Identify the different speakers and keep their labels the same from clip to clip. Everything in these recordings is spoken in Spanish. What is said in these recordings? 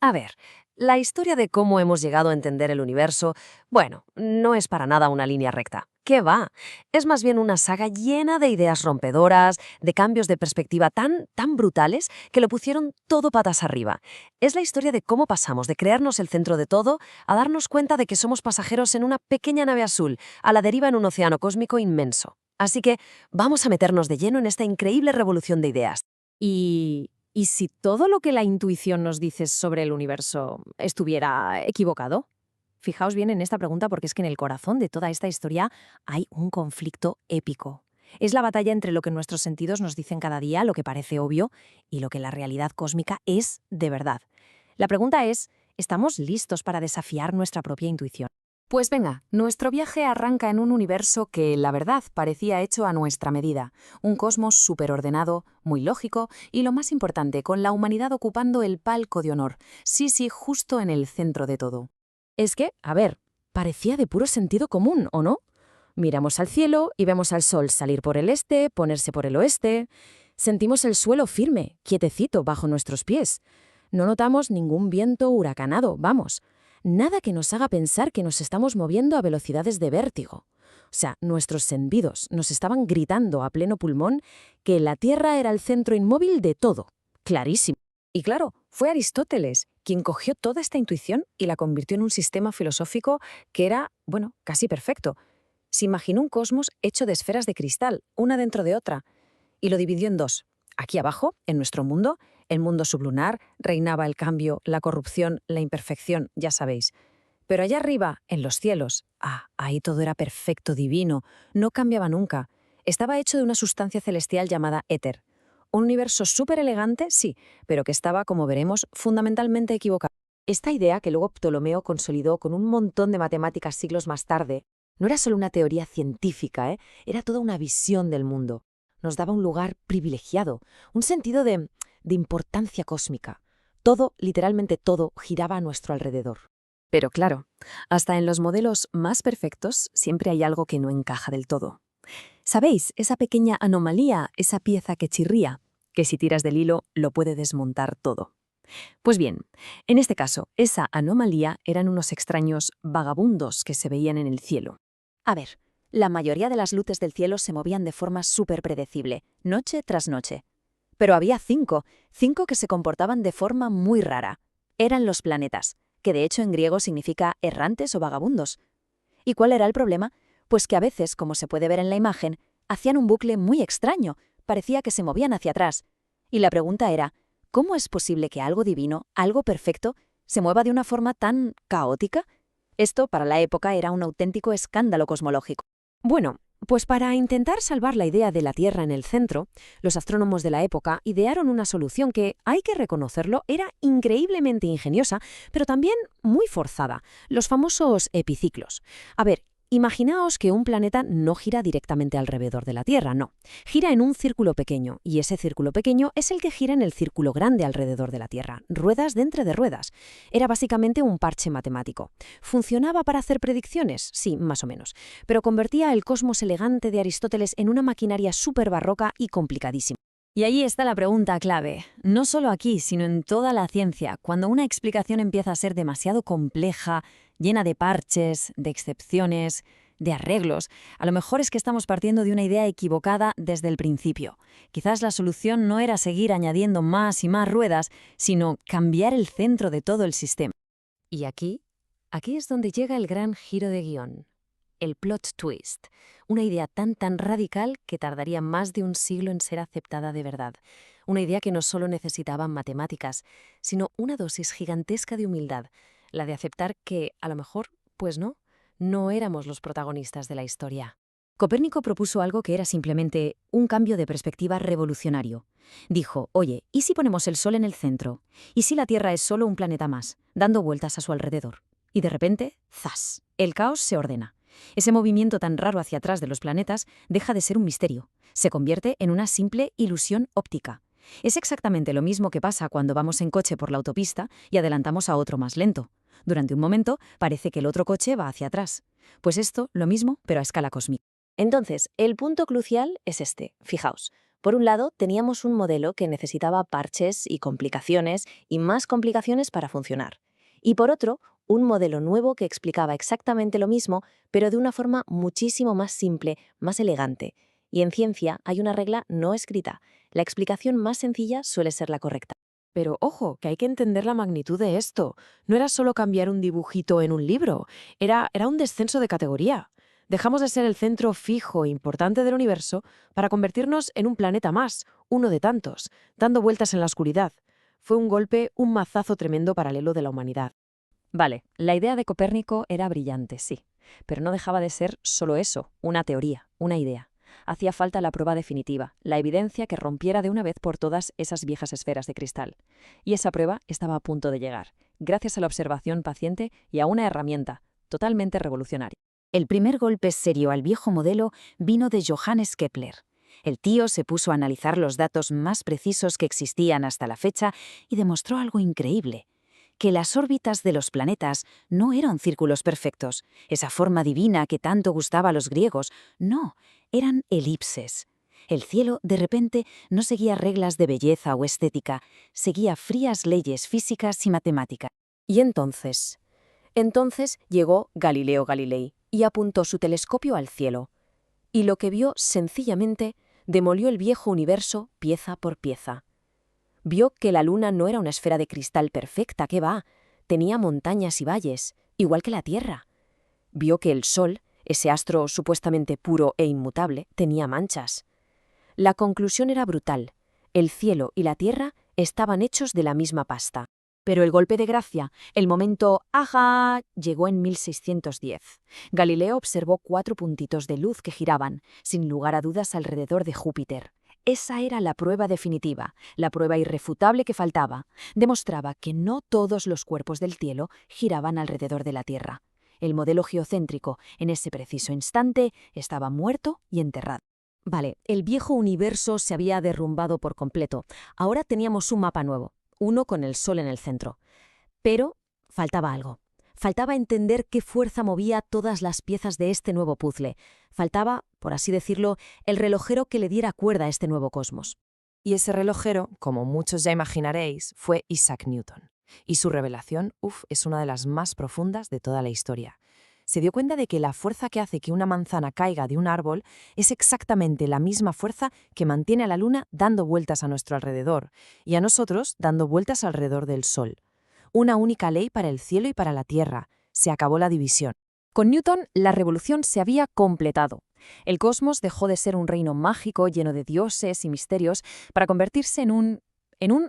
Speaker 1: A ver, la historia de cómo hemos llegado a entender el universo, bueno, no es para nada una línea recta. ¿Qué va? Es más bien una saga llena de ideas rompedoras, de cambios de perspectiva tan brutales que lo pusieron todo patas arriba. Es la historia de cómo pasamos de creernos el centro de todo a darnos cuenta de que somos pasajeros en una pequeña nave azul, a la deriva en un océano cósmico inmenso. Así que vamos a meternos de lleno en esta increíble revolución de ideas.
Speaker 2: ¿Y si todo lo que la intuición nos dice sobre el universo estuviera equivocado? Fijaos bien en esta pregunta porque es que en el corazón de toda esta historia hay un conflicto épico. Es la batalla entre lo que nuestros sentidos nos dicen cada día, lo que parece obvio, y lo que la realidad cósmica es de verdad. La pregunta es, ¿estamos listos para desafiar nuestra propia intuición?
Speaker 3: Pues venga, nuestro viaje arranca en un universo que, la verdad, parecía hecho a nuestra medida. Un cosmos superordenado, muy lógico y, lo más importante, con la humanidad ocupando el palco de honor. Sí, sí, justo en el centro de todo.
Speaker 2: Es que, a ver, parecía de puro sentido común, ¿o no? Miramos al cielo y vemos al sol salir por el este, ponerse por el oeste. Sentimos el suelo firme, quietecito, bajo nuestros pies. No notamos ningún viento huracanado, vamos. Nada que nos haga pensar que nos estamos moviendo a velocidades de vértigo. O sea, nuestros sentidos nos estaban gritando a pleno pulmón que la Tierra era el centro inmóvil de todo. Clarísimo. Y claro, fue Aristóteles quien cogió toda esta intuición y la convirtió en un sistema filosófico que era, bueno, casi perfecto. Se imaginó un cosmos hecho de esferas de cristal, una dentro de otra, y lo dividió en dos. Aquí abajo, en nuestro mundo, el mundo sublunar, reinaba el cambio, la corrupción, la imperfección, ya sabéis. Pero allá arriba, en los cielos, ahí todo era perfecto, divino, no cambiaba nunca. Estaba hecho de una sustancia celestial llamada éter. Un universo súper elegante, sí, pero que estaba, como veremos, fundamentalmente equivocado. Esta idea, que luego Ptolomeo consolidó con un montón de matemáticas siglos más tarde, no era solo una teoría científica, era toda una visión del mundo. Nos daba un lugar privilegiado, un sentido de importancia cósmica. Todo, literalmente todo, giraba a nuestro alrededor.
Speaker 3: Pero claro, hasta en los modelos más perfectos siempre hay algo que no encaja del todo. ¿Sabéis? Esa pequeña anomalía, esa pieza que chirría, que si tiras del hilo lo puede desmontar todo. Pues bien, en este caso, esa anomalía eran unos extraños vagabundos que se veían en el cielo.
Speaker 4: A ver, la mayoría de las luces del cielo se movían de forma súper predecible, noche tras noche. Pero había cinco que se comportaban de forma muy rara. Eran los planetas, que de hecho en griego significa errantes o vagabundos. ¿Y cuál era el problema? Pues que a veces, como se puede ver en la imagen, hacían un bucle muy extraño, parecía que se movían hacia atrás. Y la pregunta era, ¿cómo es posible que algo divino, algo perfecto, se mueva de una forma tan caótica? Esto, para la época, era un auténtico escándalo cosmológico.
Speaker 2: Bueno, pues para intentar salvar la idea de la Tierra en el centro, los astrónomos de la época idearon una solución que, hay que reconocerlo, era increíblemente ingeniosa, pero también muy forzada, los famosos epiciclos. A ver, imaginaos que un planeta no gira directamente alrededor de la Tierra, no. Gira en un círculo pequeño, y ese círculo pequeño es el que gira en el círculo grande alrededor de la Tierra, ruedas dentro de ruedas. Era básicamente un parche matemático. ¿Funcionaba para hacer predicciones? Sí, más o menos. Pero convertía el cosmos elegante de Aristóteles en una maquinaria súper barroca y complicadísima.
Speaker 3: Y ahí está la pregunta clave. No solo aquí, sino en toda la ciencia. Cuando una explicación empieza a ser demasiado compleja, llena de parches, de excepciones, de arreglos, a lo mejor es que estamos partiendo de una idea equivocada desde el principio. Quizás la solución no era seguir añadiendo más y más ruedas, sino cambiar el centro de todo el sistema.
Speaker 2: Y aquí es donde llega el gran giro de guión. El plot twist, una idea tan radical que tardaría más de un siglo en ser aceptada de verdad. Una idea que no solo necesitaba matemáticas, sino una dosis gigantesca de humildad, la de aceptar que, a lo mejor, pues no éramos los protagonistas de la historia. Copérnico propuso algo que era simplemente un cambio de perspectiva revolucionario. Dijo, oye, ¿y si ponemos el Sol en el centro? ¿Y si la Tierra es solo un planeta más, dando vueltas a su alrededor? Y de repente, ¡zas!, el caos se ordena. Ese movimiento tan raro hacia atrás de los planetas deja de ser un misterio. Se convierte en una simple ilusión óptica. Es exactamente lo mismo que pasa cuando vamos en coche por la autopista y adelantamos a otro más lento. Durante un momento parece que el otro coche va hacia atrás. Pues esto, lo mismo, pero a escala cósmica. Entonces, el punto crucial es este, fijaos.
Speaker 5: Por un lado, teníamos un modelo que necesitaba parches y complicaciones y más complicaciones para funcionar. Y por otro, un modelo nuevo que explicaba exactamente lo mismo, pero de una forma muchísimo más simple, más elegante. Y en ciencia hay una regla no escrita. La explicación más sencilla suele ser la correcta.
Speaker 2: Pero ojo, que hay que entender la magnitud de esto. No era solo cambiar un dibujito en un libro, era un descenso de categoría. Dejamos de ser el centro fijo e importante del universo para convertirnos en un planeta más, uno de tantos, dando vueltas en la oscuridad. Fue un golpe, un mazazo tremendo paralelo de la humanidad.
Speaker 3: Vale, la idea de Copérnico era brillante, sí, pero no dejaba de ser solo eso, una teoría, una idea. Hacía falta la prueba definitiva, la evidencia que rompiera de una vez por todas esas viejas esferas de cristal. Y esa prueba estaba a punto de llegar, gracias a la observación paciente y a una herramienta totalmente revolucionaria.
Speaker 4: El primer golpe serio al viejo modelo vino de Johannes Kepler. El tío se puso a analizar los datos más precisos que existían hasta la fecha y demostró algo increíble: que las órbitas de los planetas no eran círculos perfectos, esa forma divina que tanto gustaba a los griegos, no, eran elipses. El cielo, de repente, no seguía reglas de belleza o estética, seguía frías leyes físicas y matemáticas.
Speaker 2: Y entonces llegó Galileo Galilei y apuntó su telescopio al cielo. Y lo que vio, sencillamente, demolió el viejo universo pieza por pieza. Vio que la Luna no era una esfera de cristal perfecta, ¿qué va? Tenía montañas y valles, igual que la Tierra. Vio que el Sol, ese astro supuestamente puro e inmutable, tenía manchas. La conclusión era brutal. El cielo y la Tierra estaban hechos de la misma pasta. Pero el golpe de gracia, el momento ¡ajá!, llegó en 1610. Galileo observó 4 puntitos de luz que giraban, sin lugar a dudas, alrededor de Júpiter. Esa era la prueba definitiva, la prueba irrefutable que faltaba. Demostraba que no todos los cuerpos del cielo giraban alrededor de la Tierra. El modelo geocéntrico, en ese preciso instante, estaba muerto y enterrado.
Speaker 3: Vale, el viejo universo se había derrumbado por completo. Ahora teníamos un mapa nuevo, uno con el Sol en el centro. Pero faltaba algo. Faltaba entender qué fuerza movía todas las piezas de este nuevo puzzle. Faltaba, por así decirlo, el relojero que le diera cuerda a este nuevo cosmos.
Speaker 2: Y ese relojero, como muchos ya imaginaréis, fue Isaac Newton. Y su revelación, es una de las más profundas de toda la historia. Se dio cuenta de que la fuerza que hace que una manzana caiga de un árbol es exactamente la misma fuerza que mantiene a la Luna dando vueltas a nuestro alrededor y a nosotros dando vueltas alrededor del Sol. Una única ley para el cielo y para la Tierra. Se acabó la división.
Speaker 3: Con Newton, la revolución se había completado. El cosmos dejó de ser un reino mágico lleno de dioses y misterios para convertirse en un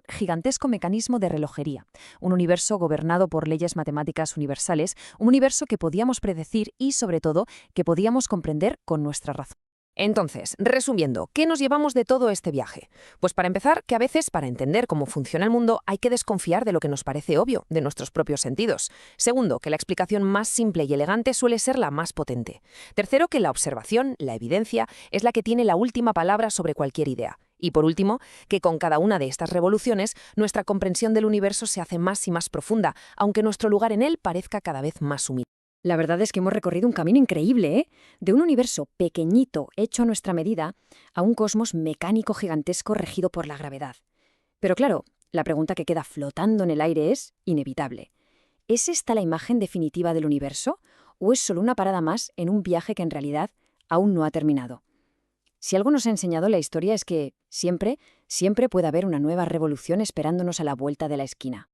Speaker 3: gigantesco mecanismo de relojería, un universo gobernado por leyes matemáticas universales, un universo que podíamos predecir y, sobre todo, que podíamos comprender con nuestra razón.
Speaker 1: Entonces, resumiendo, ¿qué nos llevamos de todo este viaje? Pues para empezar, que a veces para entender cómo funciona el mundo hay que desconfiar de lo que nos parece obvio, de nuestros propios sentidos. Segundo, que la explicación más simple y elegante suele ser la más potente. Tercero, que la observación, la evidencia, es la que tiene la última palabra sobre cualquier idea. Y por último, que con cada una de estas revoluciones, nuestra comprensión del universo se hace más y más profunda, aunque nuestro lugar en él parezca cada vez más humilde.
Speaker 3: La verdad es que hemos recorrido un camino increíble, ¿eh? De un universo pequeñito, hecho a nuestra medida, a un cosmos mecánico gigantesco regido por la gravedad. Pero claro, la pregunta que queda flotando en el aire es inevitable. ¿Es esta la imagen definitiva del universo? ¿O es solo una parada más en un viaje que en realidad aún no ha terminado? Si algo nos ha enseñado la historia es que siempre puede haber una nueva revolución esperándonos a la vuelta de la esquina.